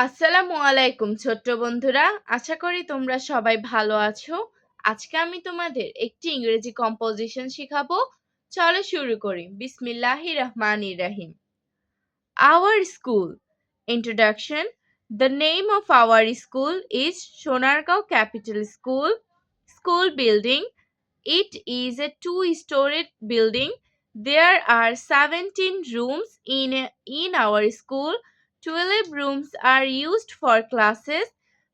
আসসালামু আলাইকুম ছোট্ট বন্ধুরা, আশা করি তোমরা সবাই ভালো আছো। আজকে আমি তোমাদের একটি ইংরেজি কম্পোজিশন শিখাবো। চলো শুরু করি। বিসমিল্লাহির রহমানির রহিম। Our school. Introduction. The name of our school is Sonargaon Capital School. School building. It is a two-storied building. There are 17 rooms in our school. 12 rooms are used for classes.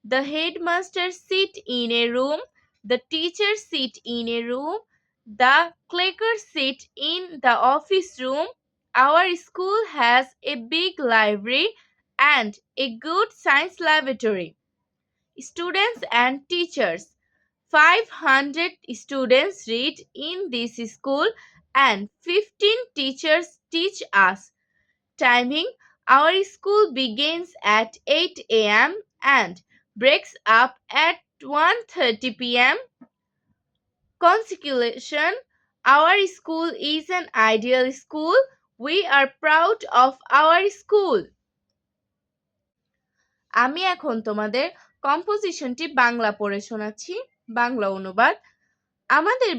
The headmaster sit in a room. The teachers sit in a room. The clerks sit in the office room. Our school has a big library and a good science laboratory. Students and teachers. 500 students read in this school and 15 teachers teach us. Timing. Our school begins at 8 a.m. and breaks up at 1:30 p.m. Consecution. Our school is an ideal school. We are proud of our school. আমি এখন তোমাদের কম্পোজিশনটি বাংলা পড়ে শোনাচ্ছি। বাংলা অনুবাদ। আমাদের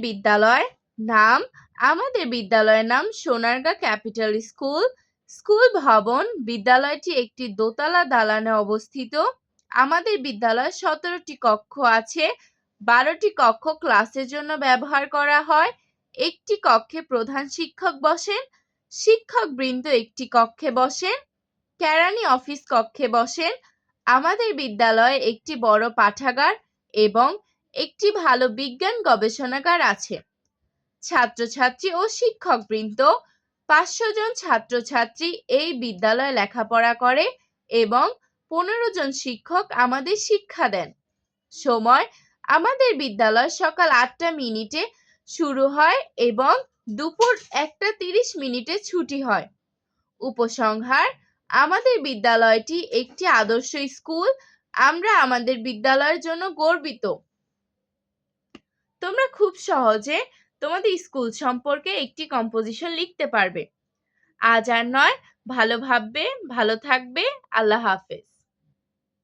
বিদ্যালয়ের নাম Sonargaon capital school. School ভবন। বিদ্যালয়টি একটি দোতলা দালানে অবস্থিত। আমাদের বিদ্যালয়ে 17টি কক্ষ আছে। 12টি কক্ষ ক্লাসের জন্য ব্যবহার করা হয়। একটি কক্ষে প্রধান শিক্ষক বসেন। শিক্ষকবৃন্দ একটি কক্ষে বসেন। কেরানি অফিস কক্ষে বসেন। আমাদের বিদ্যালয়ে একটি বড় পাঠাগার এবং একটি ভালো বিজ্ঞান গবেষণাগার আছে। ছাত্রছাত্রী ও শিক্ষকবৃন্দ 500 জন ছাত্রছাত্রী এই বিদ্যালয়ে লেখাপড়া করে এবং 15 জন শিক্ষক আমাদের শিক্ষা দেন। সময়। আমাদের বিদ্যালয় সকাল 8টা মিনিটে শুরু হয় এবং দুপুর 1টা 30 মিনিটে ছুটি হয়। উপসংহার। আমাদের বিদ্যালয়টি একটি আদর্শ স্কুল। আমরা আমাদের বিদ্যালয়ের জন্য গর্বিত। তোমরা খুব সহজে তোমাদের স্কুল সম্পর্কে একটি কম্পোজিশন লিখতে পারবে। আজ আর নয়, ভালো ভাববে, ভালো থাকবে। আল্লাহ হাফেজ।